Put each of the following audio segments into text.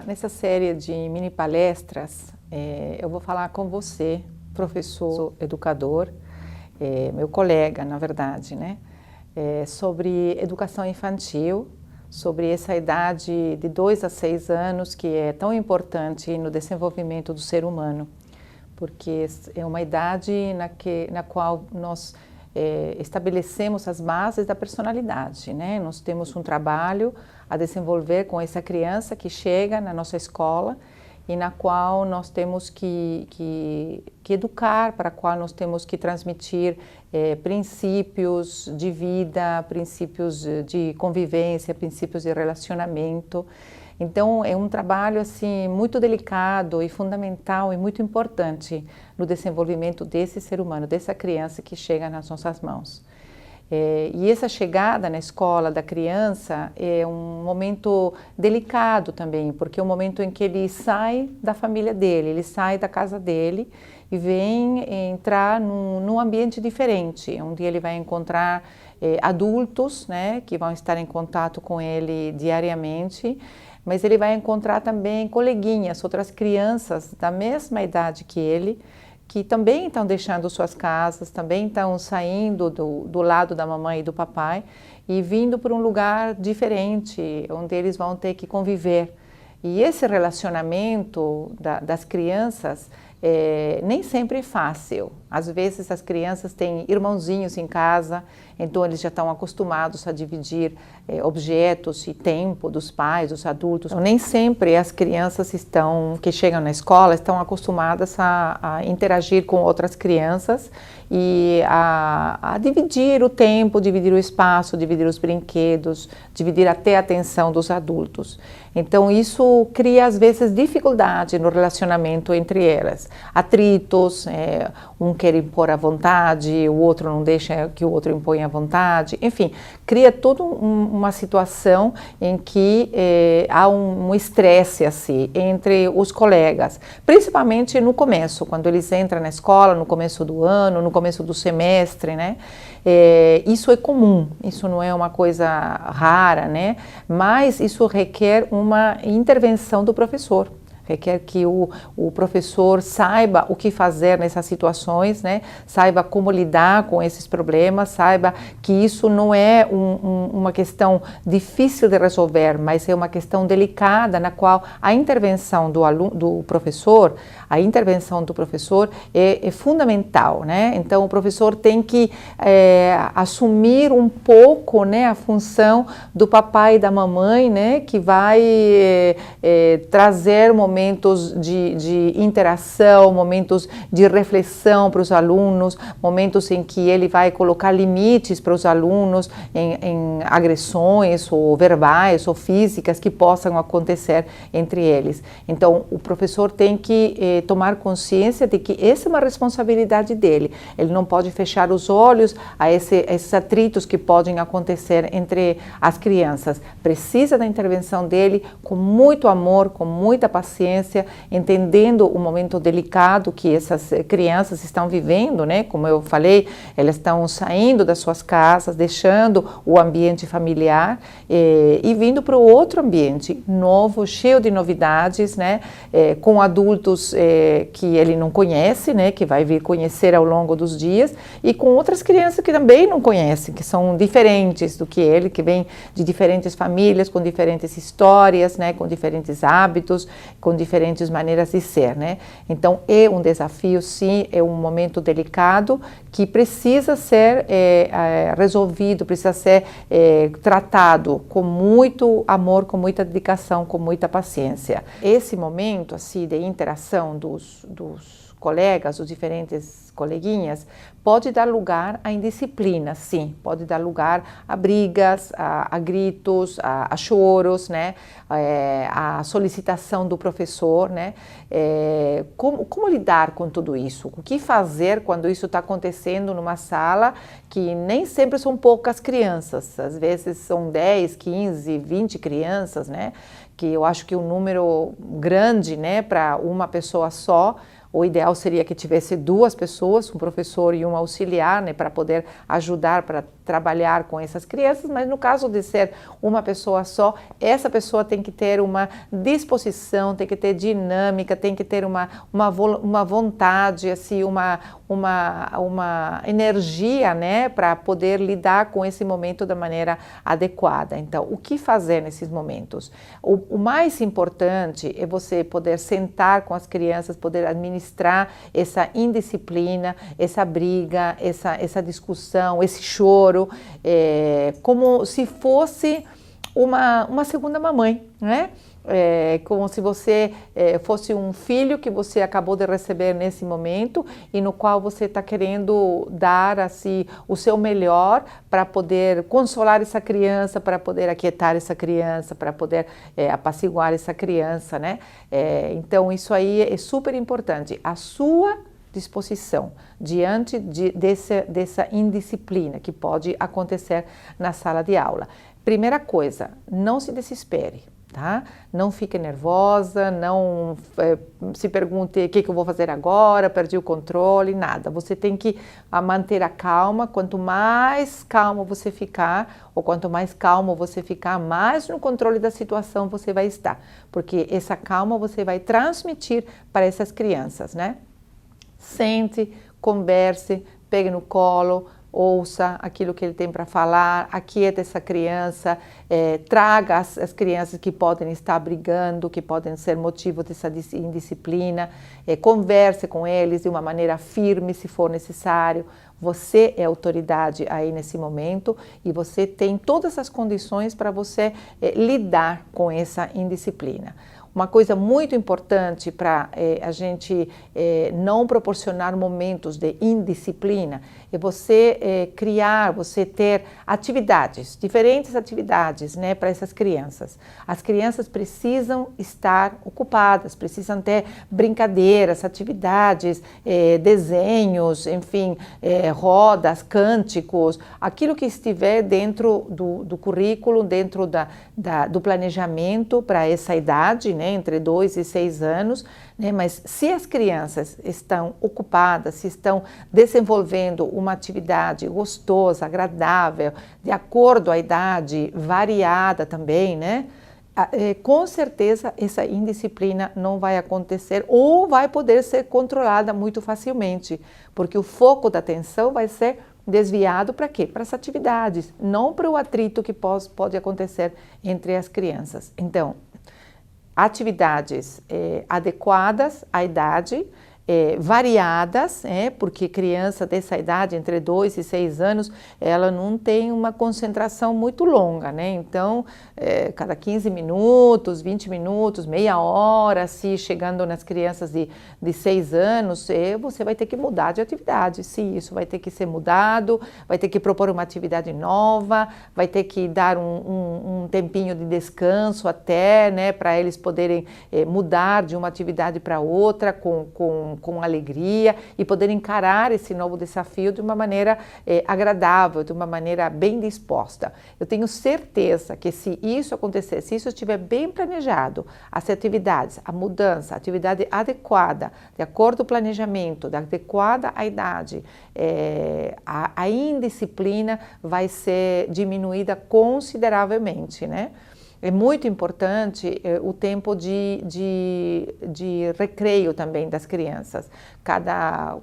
Nessa série de mini palestras, eu vou falar com você, professor, educador, meu colega, na verdade, né? Sobre educação infantil, sobre essa idade de 2 a 6 anos que é tão importante no desenvolvimento do ser humano, porque é uma idade na qual nós estabelecemos as bases da personalidade, né? Nós temos um trabalho a desenvolver com essa criança que chega na nossa escola e na qual nós temos que educar, para a qual nós temos que transmitir princípios de vida, princípios de convivência, princípios de relacionamento. Então, é um trabalho assim muito delicado e fundamental e muito importante no desenvolvimento desse ser humano, dessa criança que chega nas nossas mãos. E essa chegada na escola da criança é um momento delicado também, porque é um momento em que ele sai da família dele, ele sai da casa dele e vem entrar num ambiente diferente, onde ele vai encontrar adultos, né, que vão estar em contato com ele diariamente, mas ele vai encontrar também coleguinhas, outras crianças da mesma idade que ele, que também estão deixando suas casas, também estão saindo do lado da mamãe e do papai e vindo para um lugar diferente, onde eles vão ter que conviver. E esse relacionamento das crianças nem sempre é fácil. Às vezes as crianças têm irmãozinhos em casa, então eles já estão acostumados a dividir objetos e tempo dos pais, dos adultos. Então, nem sempre as crianças que chegam na escola estão acostumadas a interagir com outras crianças e a dividir o tempo, dividir o espaço, dividir os brinquedos, dividir até a atenção dos adultos. Então isso cria às vezes dificuldade no relacionamento entre elas, atritos, um quer impor à vontade, o outro não deixa que o outro imponha à vontade, enfim, cria toda uma situação em que há um estresse assim entre os colegas, principalmente no começo, quando eles entram na escola, no começo do ano, no começo do semestre, né? Isso é comum, isso não é uma coisa rara, né? Mas isso requer uma intervenção do professor. Requer que o professor saiba o que fazer nessas situações, né? Saiba como lidar com esses problemas, saiba que isso não é uma questão difícil de resolver, mas é uma questão delicada na qual a intervenção do professor é fundamental, né? Então o professor tem que assumir um pouco, né, a função do papai e da mamãe, né, que vai trazer momentos de interação, momentos de reflexão para os alunos, momentos em que ele vai colocar limites para os alunos em agressões ou verbais ou físicas que possam acontecer entre eles. Então, o professor tem que tomar consciência de que essa é uma responsabilidade dele. Ele não pode fechar os olhos a esses atritos que podem acontecer entre as crianças. Precisa da intervenção dele com muito amor, com muita paciência, entendendo o momento delicado que essas crianças estão vivendo, né? Como eu falei, elas estão saindo das suas casas, deixando o ambiente familiar e vindo para o outro ambiente novo, cheio de novidades, né? Com adultos que ele não conhece, né? Que vai vir conhecer ao longo dos dias e com outras crianças que também não conhecem, que são diferentes do que ele, que vêm de diferentes famílias, com diferentes histórias, né? Com diferentes hábitos, com diferentes maneiras de ser, né? Então é um desafio, sim, é um momento delicado que precisa ser resolvido, precisa ser tratado com muito amor, com muita dedicação, com muita paciência. Esse momento assim de interação dos colegas, os diferentes coleguinhas, pode dar lugar à indisciplina, sim, pode dar lugar a brigas, a gritos, a choros, né? A solicitação do professor, né? Como lidar com tudo isso? O que fazer quando isso está acontecendo numa sala que nem sempre são poucas crianças, às vezes são 10, 15, 20 crianças, né? Que eu acho que um número grande, né, para uma pessoa só, O ideal seria que tivesse duas pessoas, um professor e um auxiliar, né, para poder ajudar, para trabalhar com essas crianças, mas no caso de ser uma pessoa só, essa pessoa tem que ter uma disposição, tem que ter dinâmica, tem que ter uma vontade, assim, uma energia, né, para poder lidar com esse momento da maneira adequada. Então, o que fazer nesses momentos? O mais importante é você poder sentar com as crianças, poder administrar essa indisciplina, essa briga, essa discussão, esse choro, como se fosse uma segunda mamãe, né? Como se você fosse um filho que você acabou de receber nesse momento e no qual você está querendo dar assim o seu melhor para poder consolar essa criança, para poder aquietar essa criança, para poder apaciguar essa criança, né? Então isso aí é super importante. A sua disposição diante dessa indisciplina que pode acontecer na sala de aula. Primeira coisa, não se desespere. Tá? Não fique nervosa, não se pergunte o que eu vou fazer agora, perdi o controle, nada. Você tem que manter a calma. Quanto mais calmo você ficar, ou quanto mais calmo você ficar, mais no controle da situação você vai estar. Porque essa calma você vai transmitir para essas crianças, né? Sente, converse, pegue no colo, ouça aquilo que ele tem para falar, aquieta essa criança, traga as crianças que podem estar brigando, que podem ser motivo dessa indisciplina, converse com eles de uma maneira firme se for necessário. Você é autoridade aí nesse momento e você tem todas as condições para você lidar com essa indisciplina. Uma coisa muito importante para a gente não proporcionar momentos de indisciplina é você criar, você ter atividades, diferentes atividades, né, para essas crianças. As crianças precisam estar ocupadas, precisam ter brincadeiras, atividades, desenhos, enfim, rodas, cânticos, aquilo que estiver dentro do currículo, dentro do planejamento para essa idade, né, entre 2 e 6 anos, né? Mas se as crianças estão ocupadas, se estão desenvolvendo uma atividade gostosa, agradável, de acordo à idade, variada também, né? Com certeza essa indisciplina não vai acontecer ou vai poder ser controlada muito facilmente, porque o foco da atenção vai ser desviado para quê? Para as atividades, não para o atrito que pode acontecer entre as crianças. Então, atividades adequadas à idade, variadas, porque criança dessa idade, entre 2 e 6 anos, ela não tem uma concentração muito longa, né? Então, cada 15 minutos, 20 minutos, meia hora, se chegando nas crianças de 6 anos, você vai ter que mudar de atividade, sim, isso vai ter que ser mudado, vai ter que propor uma atividade nova, vai ter que dar um tempinho de descanso até, né, para eles poderem mudar de uma atividade para outra com alegria e poder encarar esse novo desafio de uma maneira agradável, de uma maneira bem disposta. Eu tenho certeza que se isso acontecer, se isso estiver bem planejado, as atividades, a mudança, a atividade adequada, de acordo com o planejamento, adequada à idade, a indisciplina vai ser diminuída consideravelmente, né? É muito importante o tempo de recreio também das crianças. Cada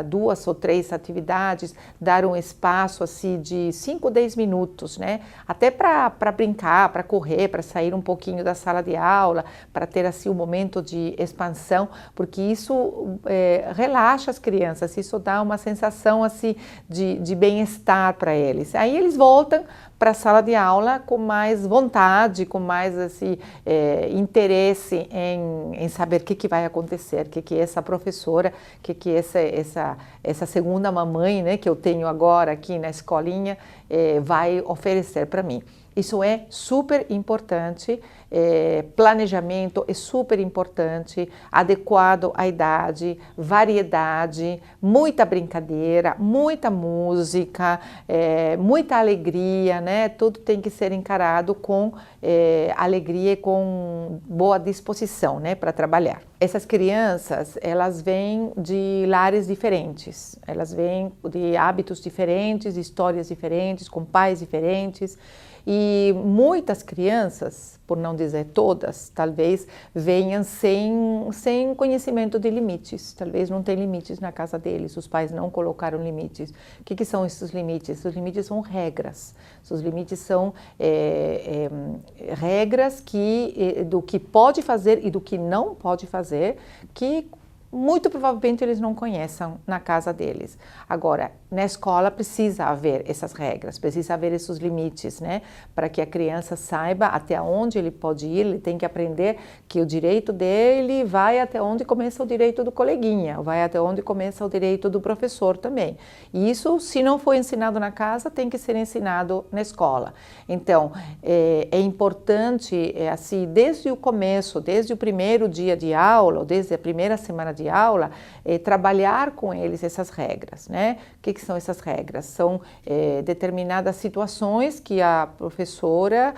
2 ou 3 atividades, dar um espaço assim de 5 ou 10 minutos, né? Até para brincar, para correr, para sair um pouquinho da sala de aula, para ter assim um momento de expansão, porque isso relaxa as crianças, isso dá uma sensação assim de bem-estar para eles. Aí eles voltam para a sala de aula com mais vontade, com mais assim, interesse em saber o que vai acontecer, o que essa professora, o que essa segunda mamãe, né, que eu tenho agora aqui na escolinha, vai oferecer para mim. Isso é super importante, planejamento é super importante, adequado à idade, variedade, muita brincadeira, muita música, muita alegria, né? Tudo tem que ser encarado com alegria e com boa disposição, né, para trabalhar. Essas crianças, elas vêm de lares diferentes, elas vêm de hábitos diferentes, histórias diferentes, com pais diferentes. E muitas crianças, por não dizer todas, talvez venham sem conhecimento de limites. Talvez não tem limites na casa deles, os pais não colocaram limites. O que são esses limites? Os limites são regras. Os limites são regras do que pode fazer e do que não pode fazer, que muito provavelmente eles não conheçam na casa deles. Agora, na escola precisa haver essas regras, precisa haver esses limites, né? Para que a criança saiba até onde ele pode ir, ele tem que aprender que o direito dele vai até onde começa o direito do coleguinha, vai até onde começa o direito do professor também. E isso, se não foi ensinado na casa, tem que ser ensinado na escola. Então, é importante, assim, desde o começo, desde o primeiro dia de aula, ou desde a primeira semana de aula, trabalhar com eles essas regras, né? O que são essas regras? São determinadas situações que a professora,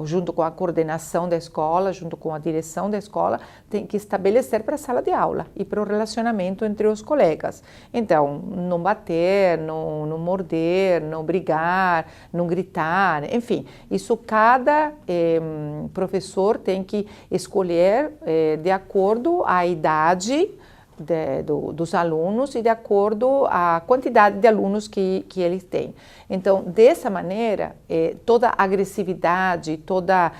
junto com a coordenação da escola, junto com a direção da escola, tem que estabelecer para a sala de aula e para o relacionamento entre os colegas. Então, não bater, não morder, não brigar, não gritar, enfim, isso cada professor tem que escolher de acordo à idade dos alunos e de acordo à quantidade de alunos que eles têm. Então, dessa maneira, toda agressividade, toda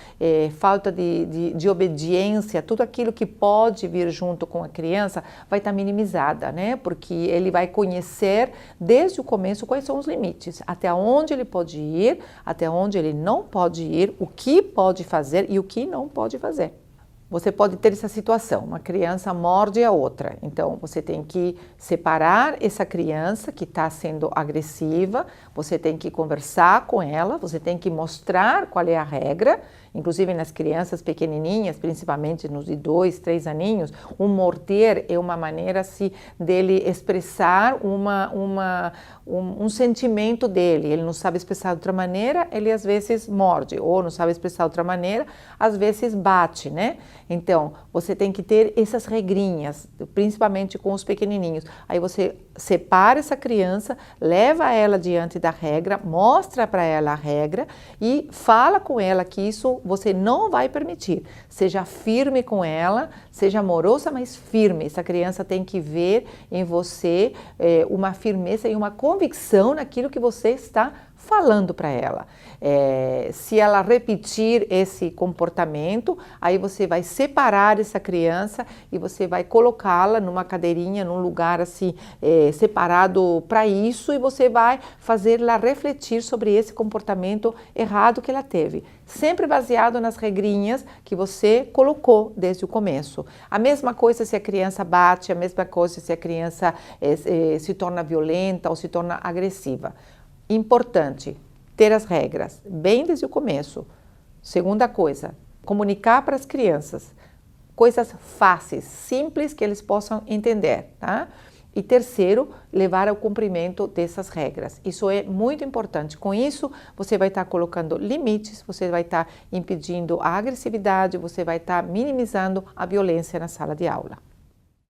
falta de obediência, tudo aquilo que pode vir junto com a criança vai estar minimizada, né? Porque ele vai conhecer desde o começo quais são os limites, até onde ele pode ir, até onde ele não pode ir, o que pode fazer e o que não pode fazer. Você pode ter essa situação, uma criança morde a outra, então você tem que separar essa criança que está sendo agressiva, você tem que conversar com ela, você tem que mostrar qual é a regra, inclusive nas crianças pequenininhas, principalmente nos de 2, 3 aninhos, morder é uma maneira assim, dele expressar um sentimento dele, ele não sabe expressar de outra maneira, ele às vezes morde, ou não sabe expressar de outra maneira, às vezes bate, né? Então, você tem que ter essas regrinhas, principalmente com os pequenininhos. Aí você separa essa criança, leva ela diante da regra, mostra para ela a regra e fala com ela que isso você não vai permitir. Seja firme com ela, seja amorosa, mas firme. Essa criança tem que ver em você uma firmeza e uma convicção naquilo que você está falando para ela. Se ela repetir esse comportamento, aí você vai separar essa criança e você vai colocá-la numa cadeirinha, num lugar assim, separado para isso, e você vai fazê-la refletir sobre esse comportamento errado que ela teve. Sempre baseado nas regrinhas que você colocou desde o começo. A mesma coisa se a criança bate, a mesma coisa se a criança se torna violenta ou se torna agressiva. Importante, ter as regras bem desde o começo. Segunda coisa, comunicar para as crianças coisas fáceis, simples, que eles possam entender, tá? E terceiro, levar ao cumprimento dessas regras. Isso é muito importante. Com isso, você vai estar colocando limites, você vai estar impedindo a agressividade, você vai estar minimizando a violência na sala de aula.